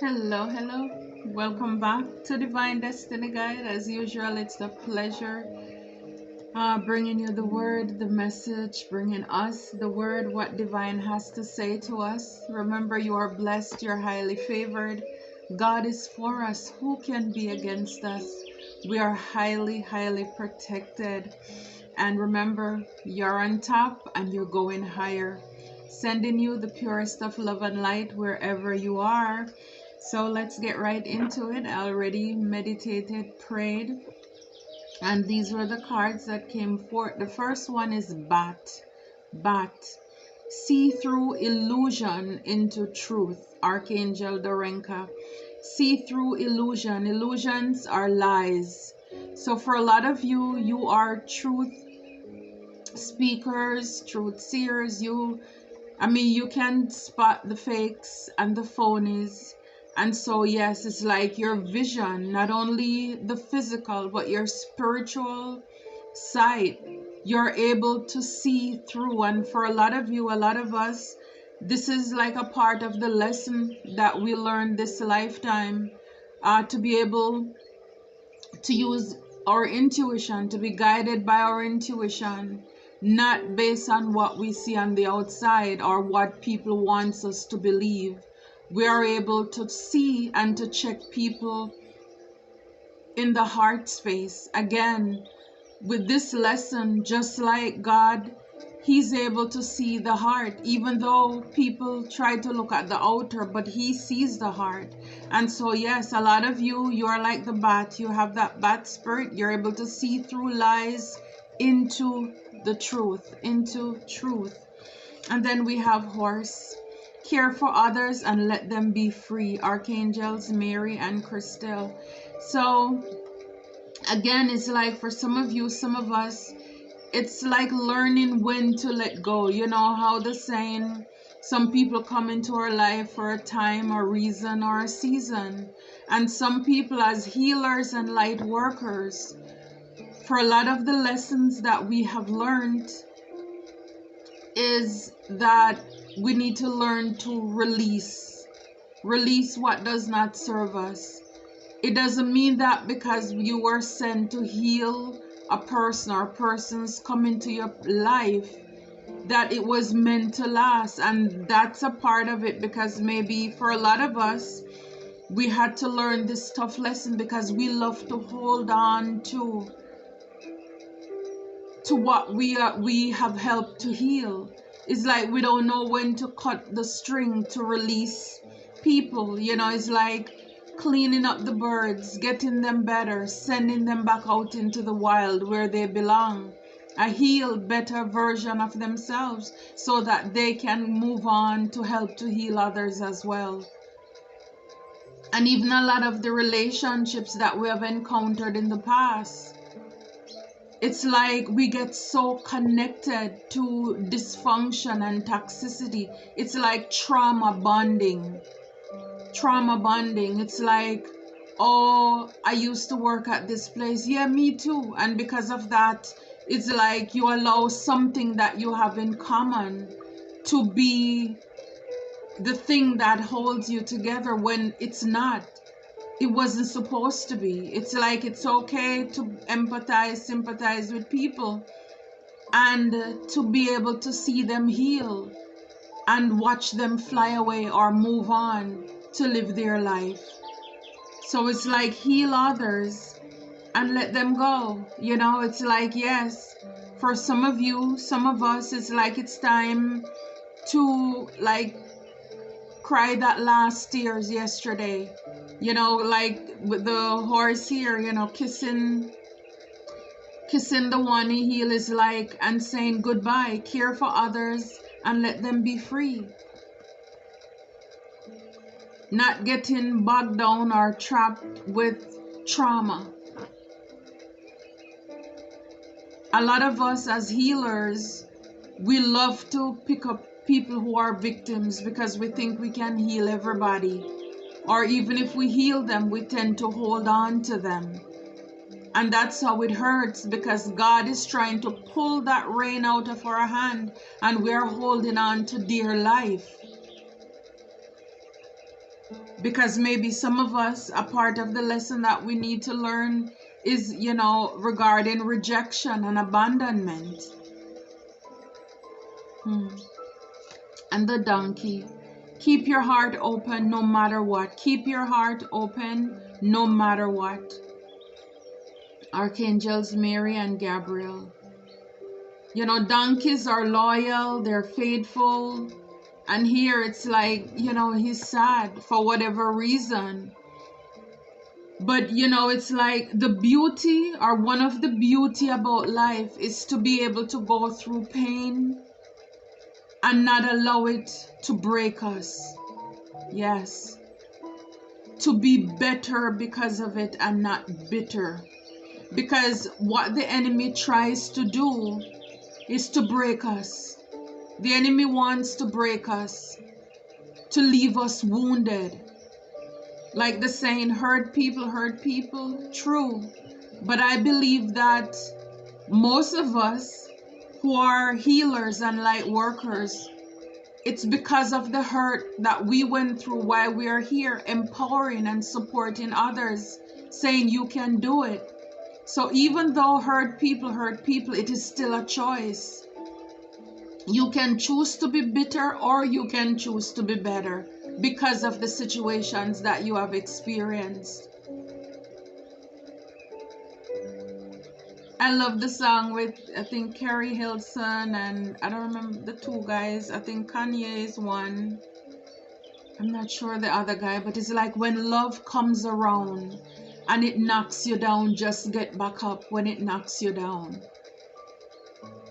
Hello, hello. Welcome back to Divine Destiny Guide. As usual, it's a pleasure bringing you the word, the message, bringing us the word, what Divine has to say to us. Remember, you are blessed, you're highly favored. God is for us. Who can be against us? We are highly, highly protected. And remember, you're on top and you're going higher. Sending you the purest of love and light wherever you are. So let's get right into it. I already meditated, prayed, and these were the cards that came forth. The first one is Bat. Bat. See through illusion into truth. Archangel Dorenka. See through illusion. Illusions are lies. So for a lot of you, you are truth speakers, truth seers. You can spot the fakes and the phonies. And so, yes, it's like your vision, not only the physical, but your spiritual sight, you're able to see through. And for a lot of you, a lot of us, this is like a part of the lesson that we learned this lifetime, to be able to use our intuition, to be guided by our intuition, not based on what we see on the outside or what people want us to believe. We are able to see and to check people in the heart space. Again, with this lesson, just like God, He's able to see the heart, even though people try to look at the outer, but He sees the heart. And so, yes, a lot of you are like the bat. You have that bat spirit. You're able to see through lies into the truth, into truth. And then we have horse. Care for others and let them be free. Archangels Mary and Christelle. So again, it's like for some of you, some of us, it's like learning when to let go. You know how the saying, some people come into our life for a time or reason or a season. And some people as healers and light workers, for a lot of the lessons that we have learned is that we need to learn to release what does not serve us. It doesn't mean that because you were sent to heal a person or persons come into your life that it was meant to last. And that's a part of it, because maybe for a lot of us, we had to learn this tough lesson because we love to hold on to what we have helped to heal. It's like we don't know when to cut the string to release people. It's like cleaning up the birds, getting them better, sending them back out into the wild where they belong, a healed, better version of themselves, so that they can move on to help to heal others as well. And even a lot of the relationships that we have encountered in the past, it's like we get so connected to dysfunction and toxicity. It's like trauma bonding. It's like, oh, I used to work at this place. Yeah, me too. And because of that, it's like you allow something that you have in common to be the thing that holds you together when it's not. It wasn't supposed to be. It's like it's okay to empathize, sympathize with people, and to be able to see them heal and watch them fly away or move on to live their life. So it's like heal others and let them go. It's like, yes, for some of you, some of us, it's like it's time to like cry that last tears yesterday. Like with the horse here, kissing the one he heal is like, and saying goodbye, care for others and let them be free. Not getting bogged down or trapped with trauma. A lot of us as healers, we love to pick up people who are victims because we think we can heal everybody. Or even if we heal them, we tend to hold on to them. And that's how it hurts, because God is trying to pull that rain out of our hand and we're holding on to dear life. Because maybe some of us, a part of the lesson that we need to learn is, regarding rejection and abandonment. And the donkey. Keep your heart open no matter what. Keep your heart open no matter what. Archangels Mary and Gabriel. Donkeys are loyal, they're faithful. And here it's like, he's sad for whatever reason. But, it's like the beauty, or one of the beauty about life, is to be able to go through pain and not allow it to break us. Yes. To be better because of it and not bitter. Because what the enemy tries to do is to break us. The enemy wants to break us, to leave us wounded. Like the saying, hurt people, true. But I believe that most of us who are healers and light workers, it's because of the hurt that we went through while we are here, empowering and supporting others, saying you can do it. So even though hurt people, it is still a choice. You can choose to be bitter, or you can choose to be better because of the situations that you have experienced. I love the song with, I think, Carrie Hilson, and I don't remember the two guys. I think Kanye is one. I'm not sure the other guy, but it's like when love comes around and it knocks you down, just get back up. When it knocks you down,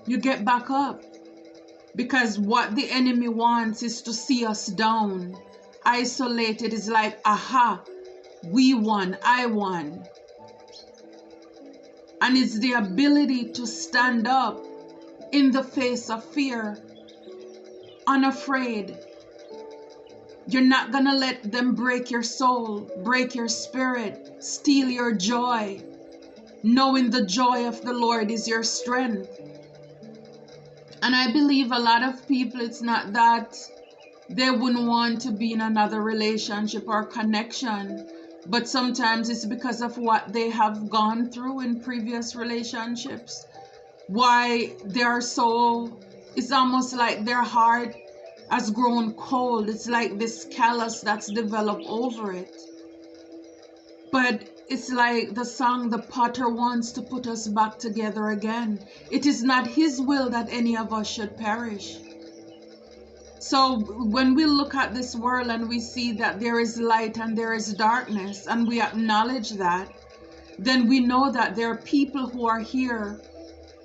you get back up. Because what the enemy wants is to see us down, isolated. Is like, aha, we won, I won. And it's the ability to stand up in the face of fear, unafraid. You're not gonna let them break your soul, break your spirit, steal your joy, knowing the joy of the Lord is your strength. And I believe a lot of people, it's not that they wouldn't want to be in another relationship or connection, but sometimes it's because of what they have gone through in previous relationships. Why they are so, it's almost like their heart has grown cold. It's like this callus that's developed over it. But it's like the song, the potter wants to put us back together again. It is not his will that any of us should perish. So when we look at this world and we see that there is light and there is darkness, and we acknowledge that, then we know that there are people who are here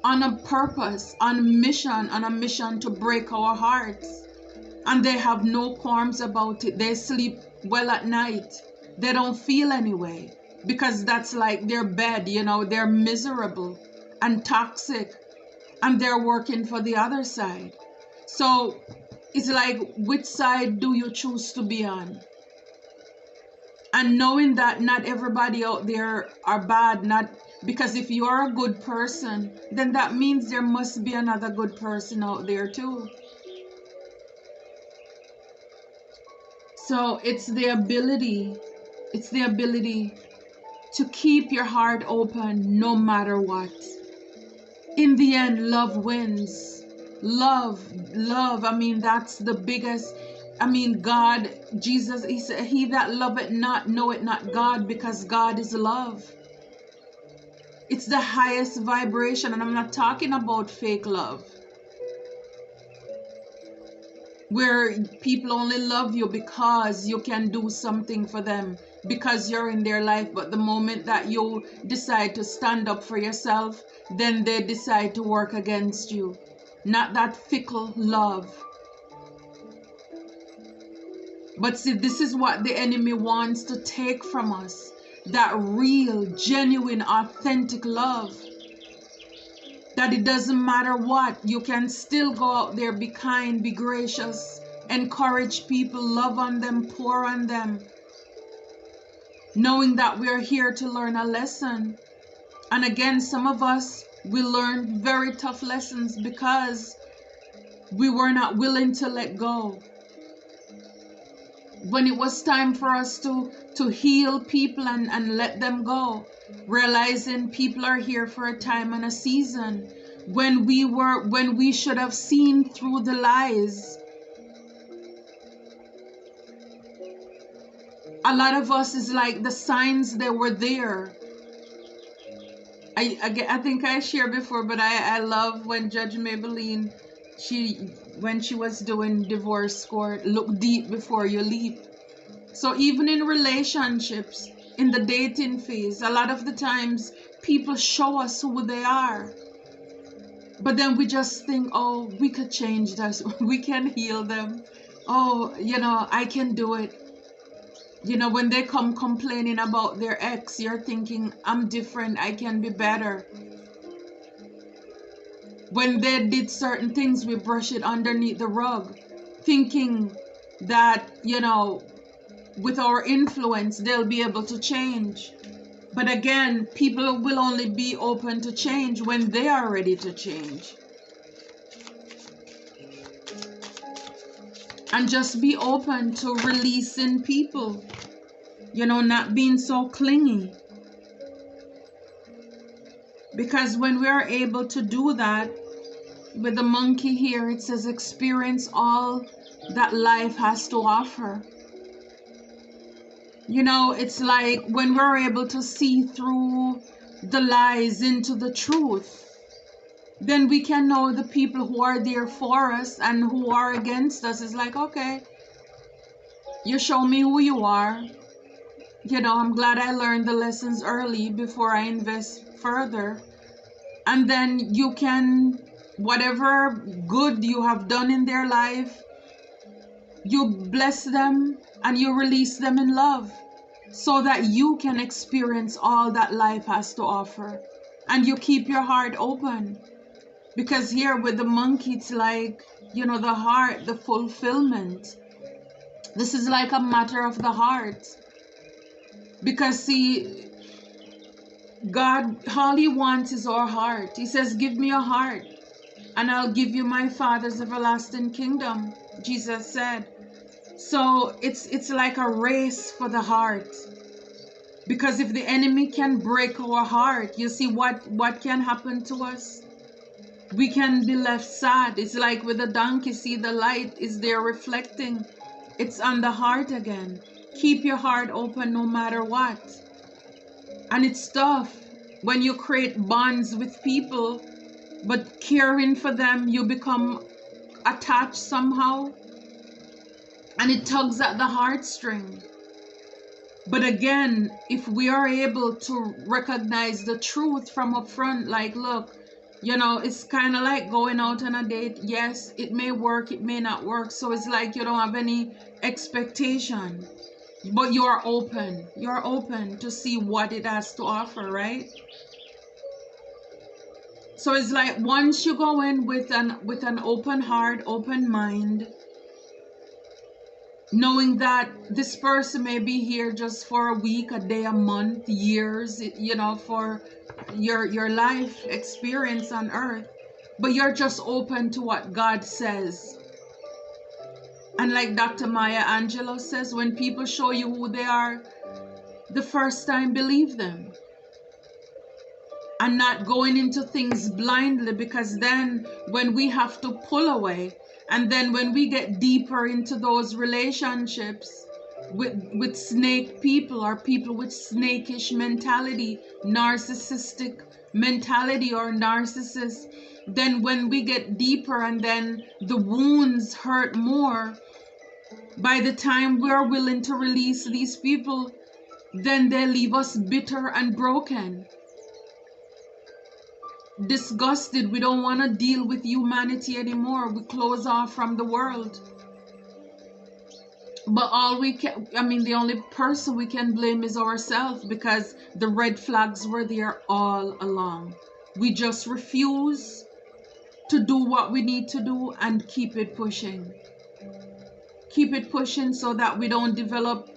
on a purpose, on a mission to break our hearts. And they have no qualms about it. They sleep well at night. They don't feel anyway, because that's like their bed, they're miserable and toxic, and they're working for the other side. So it's like, which side do you choose to be on? And knowing that not everybody out there are bad, not because if you are a good person, then that means there must be another good person out there too. So it's the ability to keep your heart open no matter what. In the end, love wins. Love. I mean, that's the biggest. I mean, God, Jesus, he said, he that loveth not knoweth not God, because God is love. It's the highest vibration, and I'm not talking about fake love, where people only love you because you can do something for them, because you're in their life. But the moment that you decide to stand up for yourself, then they decide to work against you. Not that fickle love. But see, this is what the enemy wants to take from us. That real, genuine, authentic love. That it doesn't matter what, you can still go out there, be kind, be gracious, encourage people, love on them, pour on them, knowing that we're here to learn a lesson. And again, some of us, we learned very tough lessons because we were not willing to let go. when it was time for us to heal people and let them go, realizing people are here for a time and a season, when we should have seen through the lies. A lot of us is like the signs that were there. I think I shared before, but I love when Judge Maybelline, when she was doing divorce court, look deep before you leap. So even in relationships, in the dating phase, a lot of the times people show us who they are. But then we just think, oh, we could change this. We can heal them. Oh, I can do it. When they come complaining about their ex, you're thinking, I'm different. I can be better. When they did certain things, we brush it underneath the rug, thinking that, with our influence, they'll be able to change. But again, people will only be open to change when they are ready to change. And just be open to releasing people, not being so clingy. Because when we are able to do that, with the monkey here, it says experience all that life has to offer. It's like when we're able to see through the lies into the truth, then we can know the people who are there for us and who are against us. It's like, okay, you show me who you are. I'm glad I learned the lessons early before I invest further. And then you can, whatever good you have done in their life, you bless them and you release them in love so that you can experience all that life has to offer. And you keep your heart open. Because here with the monkey, it's like, the heart, the fulfillment. This is like a matter of the heart. Because see, God, all he wants is our heart. He says, give me a heart and I'll give you my Father's everlasting kingdom, Jesus said. So it's like a race for the heart. Because if the enemy can break our heart, you see what can happen to us? We can be left sad. It's like with the donkey, see the light is there reflecting. It's on the heart again. Keep your heart open no matter what. And it's tough when you create bonds with people, but caring for them, you become attached somehow. And it tugs at the heartstring. But again, if we are able to recognize the truth from up front, like, look, it's kind of like going out on a date. Yes, it may work, it may not work. So it's like you don't have any expectation, but you are open. You're open to see what it has to offer, right? So it's like once you go in with an open heart, open mind, knowing that this person may be here just for a week, a day, a month, years, for your life experience on earth, but you're just open to what God says. And like Dr. Maya Angelou says, when people show you who they are, the first time, believe them. And not going into things blindly, because then when we have to pull away, and then when we get deeper into those relationships with snake people or people with snakish mentality, narcissistic mentality or narcissists, then when we get deeper and then the wounds hurt more, by the time we're willing to release these people, then they leave us bitter and broken. Disgusted. We don't want to deal with humanity anymore. We close off from the world. But the only person we can blame is ourselves, because the red flags were there all along. We just refuse to do what we need to do and keep it pushing. Keep it pushing so that we don't develop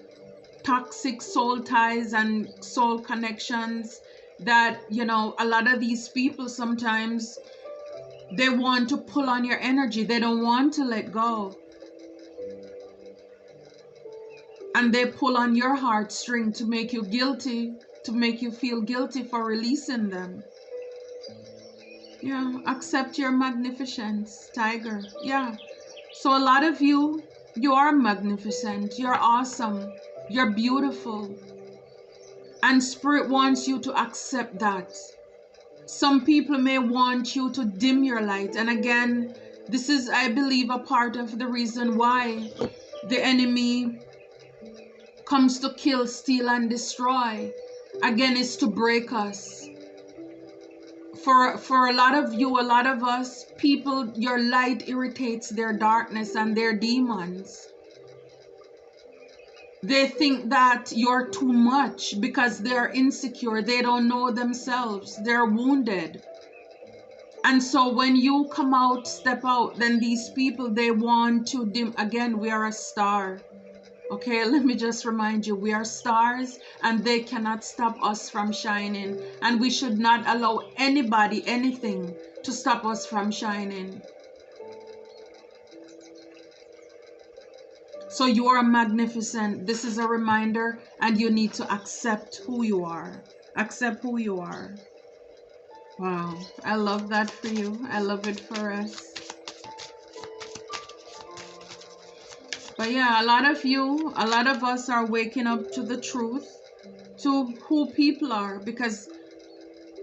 toxic soul ties and soul connections that, a lot of these people sometimes, they want to pull on your energy. They don't want to let go. and they pull on your heartstring to make you guilty, to make you feel guilty for releasing them. Yeah, accept your magnificence, tiger. Yeah. So a lot of you, you are magnificent, you're awesome, you're beautiful. And Spirit wants you to accept that. Some people may want you to dim your light. And again, this is, I believe, a part of the reason why the enemy comes to kill, steal, and destroy. Again, is to break us. For a lot of you, a lot of us, people, your light irritates their darkness and their demons. They think that you're too much because they're insecure. They don't know themselves. They're wounded. And so when you come out, step out, then these people, they want to dim. Again, we are a star. Okay, let me just remind you, we are stars and they cannot stop us from shining. And we should not allow anybody, anything to stop us from shining. So you are magnificent. This is a reminder, and you need to accept who you are. Accept who you are. Wow, I love that for you. I love it for us. But yeah, a lot of you, a lot of us are waking up to the truth, to who people are, because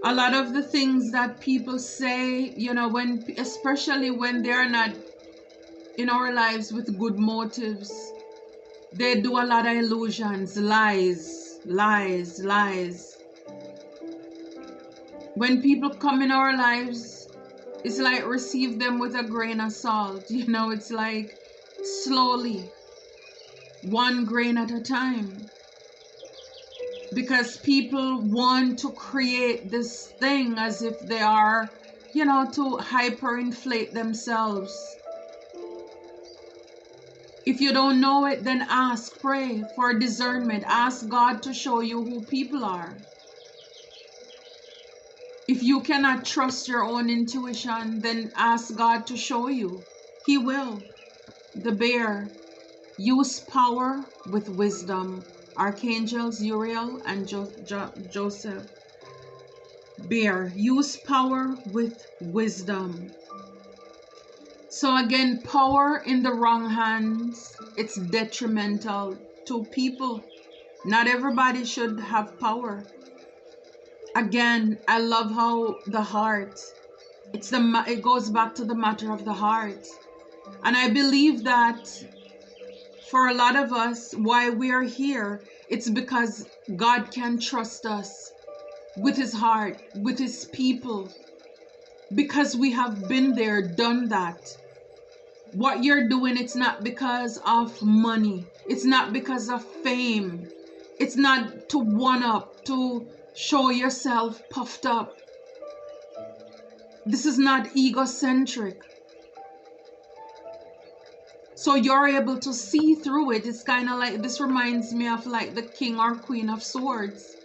a lot of the things that people say, you know, when, especially when they're not in our lives with good motives, they do a lot of illusions, lies, lies, lies. When people come in our lives, it's like receive them with a grain of salt. You know, it's like slowly, one grain at a time. Because people want to create this thing as if they are, you know, to hyperinflate themselves. If you don't know it, then ask, pray for discernment. Ask God to show you who people are. If you cannot trust your own intuition, then ask God to show you. He will. The bear. Use power with wisdom. Archangels Uriel and Joseph. Bear. Use power with wisdom. So again, power in the wrong hands, it's detrimental to people. Not everybody should have power. Again, I love how the heart, it goes back to the matter of the heart. And I believe that for a lot of us, why we are here, it's because God can trust us with his heart, with his people. Because we have been there, done that. What you're doing, it's not because of money. It's not because of fame. It's not to one up, to show yourself puffed up. This is not egocentric. So you're able to see through it. It's kind of like, this reminds me of like the king or queen of swords.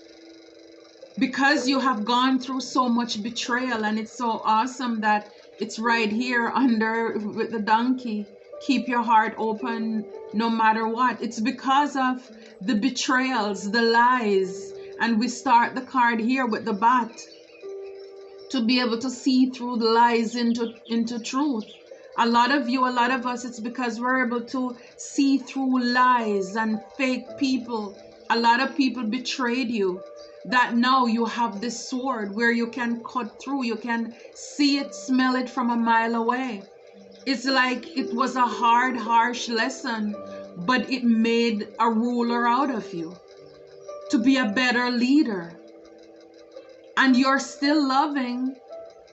Because you have gone through so much betrayal, and it's so awesome that it's right here under with the donkey. Keep your heart open no matter what. It's because of the betrayals, the lies. And we start the card here with the bat. To be able to see through the lies into truth. A lot of you, a lot of us, it's because we're able to see through lies and fake people. A lot of people betrayed you. That now you have this sword where you can cut through. You can see it, smell it from a mile away. It's like it was a hard, harsh lesson, but it made a ruler out of you to be a better leader. And you're still loving,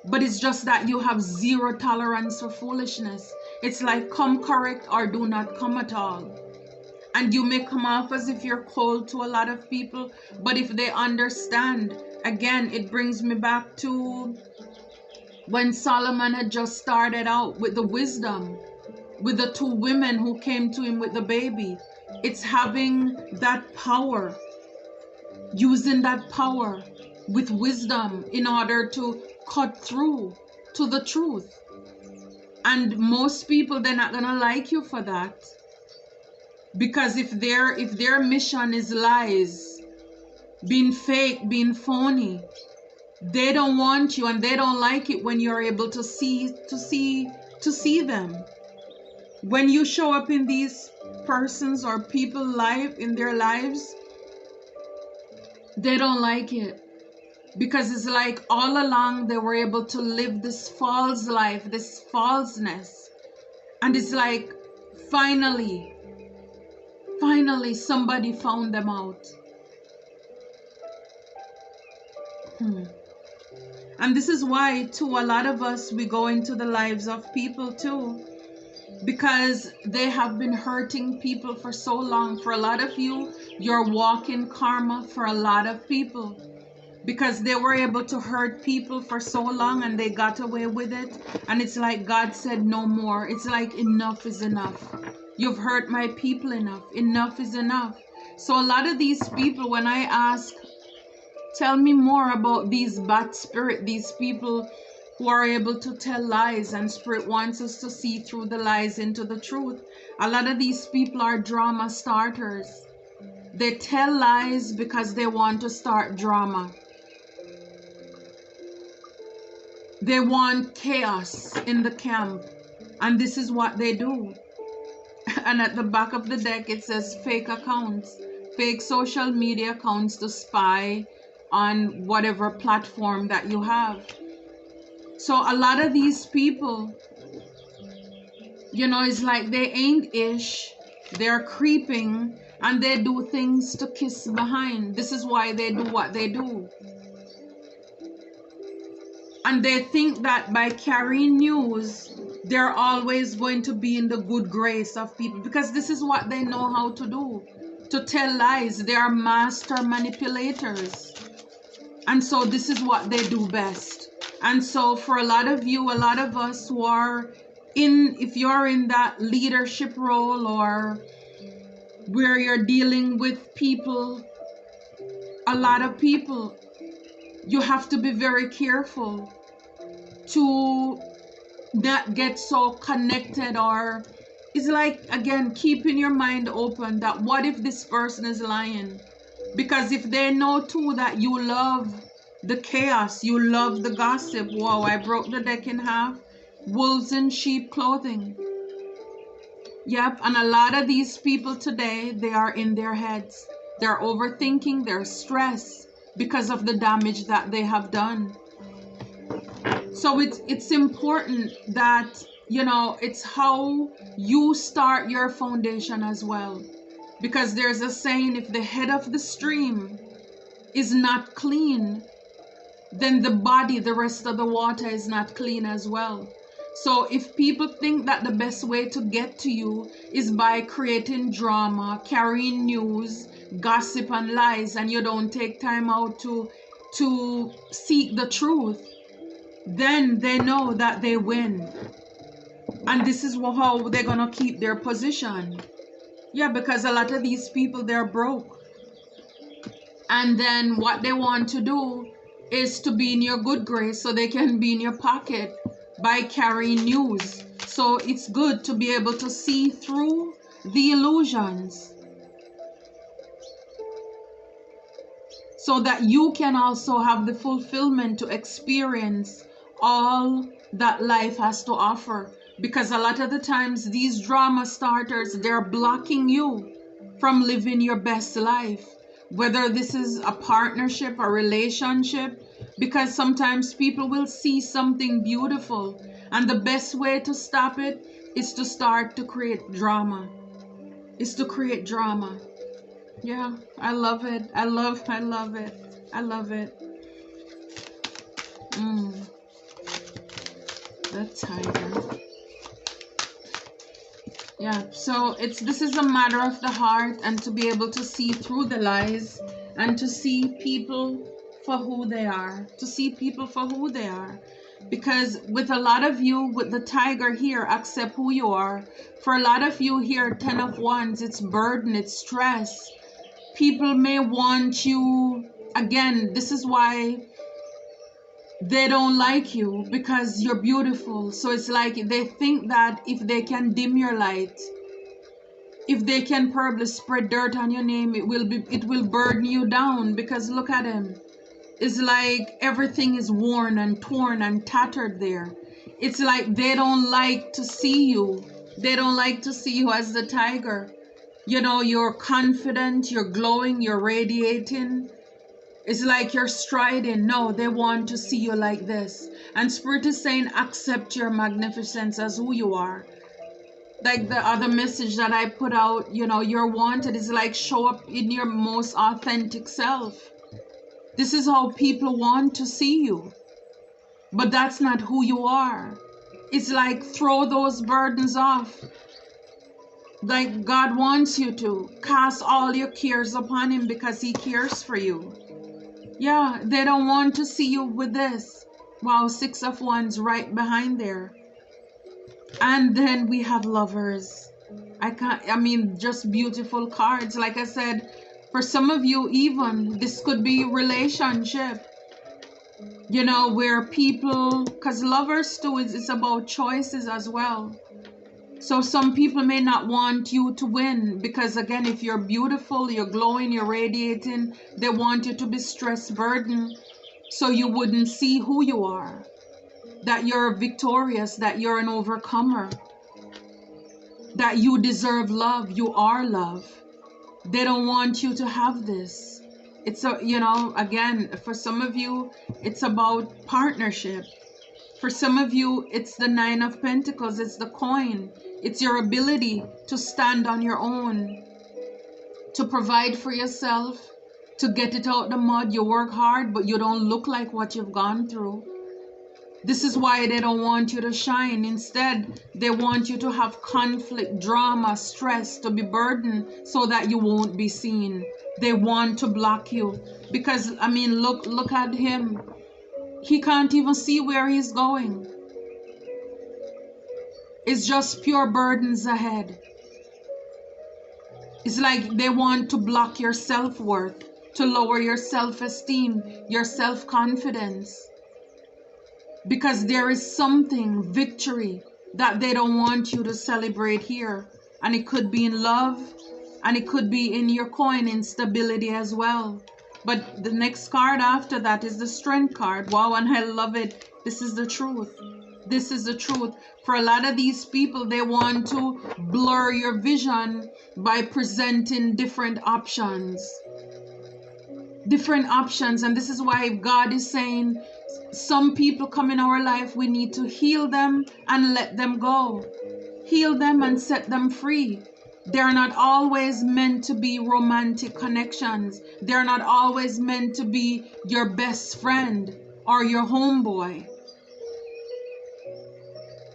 but it's just that you have zero tolerance for foolishness. It's like come correct or do not come at all. And you may come off as if you're cold to a lot of people, but if they understand, again, it brings me back to when Solomon had just started out with the wisdom, with the two women who came to him with the baby. It's having that power, using that power with wisdom in order to cut through to the truth. And most people, they're not gonna like you for that. Because if their mission is lies, being fake, being phony, they don't want you, and they don't like it when you're able to see them. When you show up in these persons or people life in their lives, they don't like it, because it's like all along they were able to live this false life, this falseness, and it's like finally somebody found them out. And this is why too, a lot of us, we go into the lives of people too, because they have been hurting people for so long. For a lot of you, you're walking karma for a lot of people, because they were able to hurt people for so long and they got away with it. And it's like God said no more. It's like enough is enough. You've hurt my people enough. Enough is enough. So a lot of these people, when I ask, tell me more about these bad spirit, these people who are able to tell lies, and spirit wants us to see through the lies into the truth. A lot of these people are drama starters. They tell lies because they want to start drama. They want chaos in the camp, and this is what they do. And at the back of the deck it says fake accounts, fake social media accounts to spy on whatever platform that you have. So a lot of these people, it's like they ain't ish, they're creeping, and they do things to kiss behind. This is why they do what they do. And they think that by carrying news, they're always going to be in the good grace of people, because this is what they know how to do, to tell lies. They are master manipulators. And so this is what they do best. And so for a lot of you, a lot of us who are if you're in that leadership role, or where you're dealing with people, a lot of people, you have to be very careful to not get so connected, or it's like, again, keeping your mind open that what if this person is lying? Because if they know too that you love the chaos, you love the gossip. Wow, I broke the deck in half. Wolves in sheep clothing. Yep, and a lot of these people today, they are in their heads. They're overthinking, they're stressed because of the damage that they have done. So it's important that, it's how you start your foundation as well. Because there's a saying, if the head of the stream is not clean, then the body, the rest of the water is not clean as well. So if people think that the best way to get to you is by creating drama, carrying news, gossip and lies, and you don't take time out to seek the truth, then they know that they win. And this is how they're going to keep their position. Yeah, because a lot of these people, they're broke. And then what they want to do is to be in your good grace so they can be in your pocket by carrying news. So it's good to be able to see through the illusions, so that you can also have the fulfillment to experience all that life has to offer. Because a lot of the times these drama starters, they're blocking you from living your best life, whether this is a partnership, a relationship, because sometimes people will see something beautiful, and the best way to stop it is to start to create drama. Yeah, I love it. I love it. I love it. The tiger. Yeah, so this is a matter of the heart, and to be able to see through the lies and to see people for who they are. Because with a lot of you, with the tiger here, accept who you are. For a lot of you here, 10 of Wands, it's burden, it's stress. People may want you, again, this is why they don't like you, because you're beautiful. So it's like they think that if they can dim your light, if they can probably spread dirt on your name, it will burden you down, because look at him. It's like everything is worn and torn and tattered there. It's like they don't like to see you. They don't like to see you as the tiger. You know, you're confident, you're glowing, you're radiating. It's like you're striding. No, they want to see you like this. And Spirit is saying, accept your magnificence as who you are. Like the other message that I put out, you know, you're wanted. Is like, show up in your most authentic self. This is how people want to see you. But that's not who you are. It's like, throw those burdens off. Like God wants you to cast all your cares upon him, because he cares for you. Yeah, they don't want to see you with this. Wow, 6 of Wands right behind there. And then we have Lovers. I mean, just beautiful cards. Like I said, for some of you, even this could be relationship, you know, where people, because Lovers too is about choices as well. So some people may not want you to win, because again, if you're beautiful, you're glowing, you're radiating, they want you to be stress burdened, so you wouldn't see who you are, that you're victorious, that you're an overcomer, that you deserve love, you are love. They don't want you to have this. It's a, you know, again, for some of you, it's about partnership. For some of you, it's the 9 of Pentacles, it's the coin. It's your ability to stand on your own, to provide for yourself, to get it out the mud. You work hard, but you don't look like what you've gone through. This is why they don't want you to shine. Instead, they want you to have conflict, drama, stress, to be burdened so that you won't be seen. They want to block you. Because, I mean, look at him. He can't even see where he's going. It's just pure burdens ahead. It's like they want to block your self-worth, to lower your self-esteem, your self-confidence. Because there is something, victory, that they don't want you to celebrate here. And it could be in love, and it could be in your coin, instability as well. But the next card after that is the Strength card. Wow, and I love it. This is the truth. This is the truth. For a lot of these people, they want to blur your vision by presenting different options. Different options. And this is why God is saying, some people come in our life, we need to heal them and let them go. Heal them and set them free. They're not always meant to be romantic connections. They're not always meant to be your best friend or your homeboy.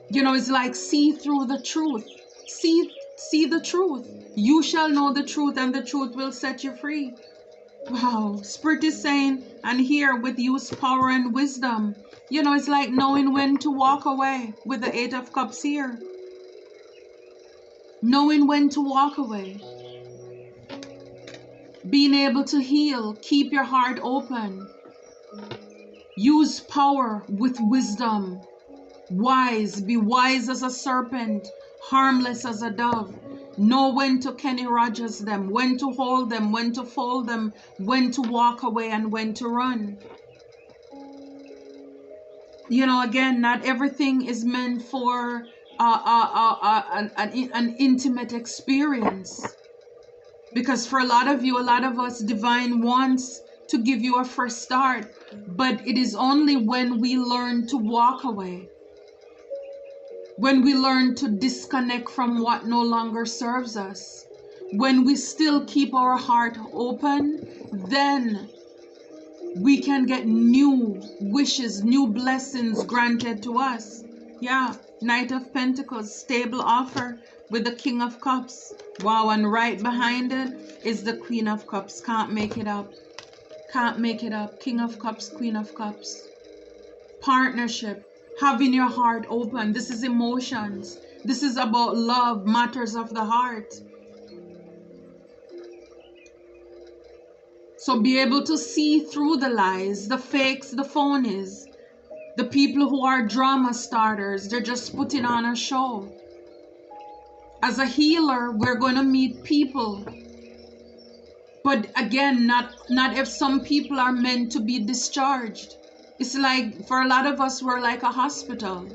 You know, it's like, see through the truth. See the truth. You shall know the truth, and the truth will set you free. Wow, Spirit is saying, and here with use power and wisdom. You know, it's like knowing when to walk away with the 8 of Cups here. Knowing when to walk away. Being able to heal. Keep your heart open. Use power with wisdom. Wise. Be wise as a serpent. Harmless as a dove. Know when to Kenny Rogers them. When to hold them. When to fold them. When to walk away and when to run. You know, again, not everything is meant for an intimate experience, because for a lot of you, a lot of us, divine wants to give you a fresh start, but it is only when we learn to walk away, when we learn to disconnect from what no longer serves us, when we still keep our heart open, then we can get new wishes, new blessings granted to us. Yeah. Knight of Pentacles, stable offer with the King of Cups. Wow, and right behind it is the Queen of Cups. Can't make it up. Can't make it up. King of Cups, Queen of Cups. Partnership. Having your heart open. This is emotions. This is about love, matters of the heart. So be able to see through the lies, the fakes, the phonies. The people who are drama starters, they're just putting on a show. As a healer, we're going to meet people. But again, not if some people are meant to be discharged. It's like, for a lot of us, we're like a hospital.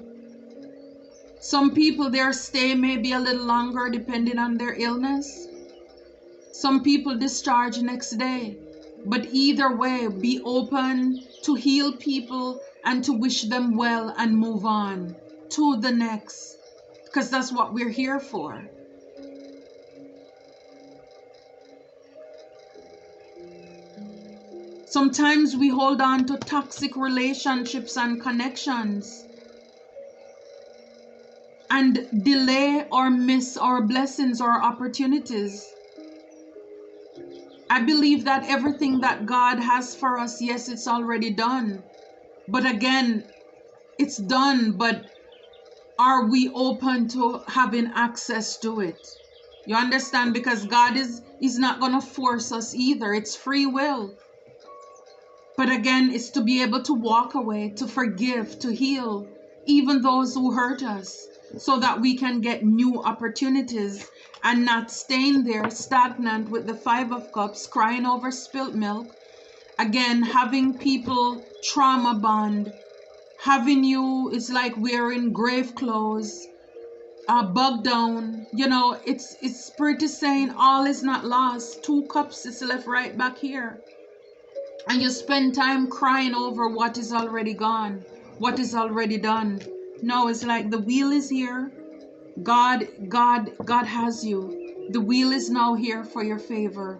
Some people, their stay may be a little longer depending on their illness. Some people discharge next day. But either way, be open to heal people and to wish them well and move on to the next. Because that's what we're here for. Sometimes we hold on to toxic relationships and connections and delay or miss our blessings or opportunities. I believe that everything that God has for us, yes, it's already done. But again, it's done, but are we open to having access to it? You understand? Because God is not going to force us either. It's free will. But again, it's to be able to walk away, to forgive, to heal, even those who hurt us, so that we can get new opportunities and not staying there stagnant with the Five of Cups, crying over spilt milk. Again, having people trauma bond, having you, it's like wearing grave clothes, bug down. You know, it's Spirit is saying all is not lost. 2 cups is left right back here. And you spend time crying over what is already gone, what is already done. No, it's like the wheel is here. God has you. The wheel is now here for your favor.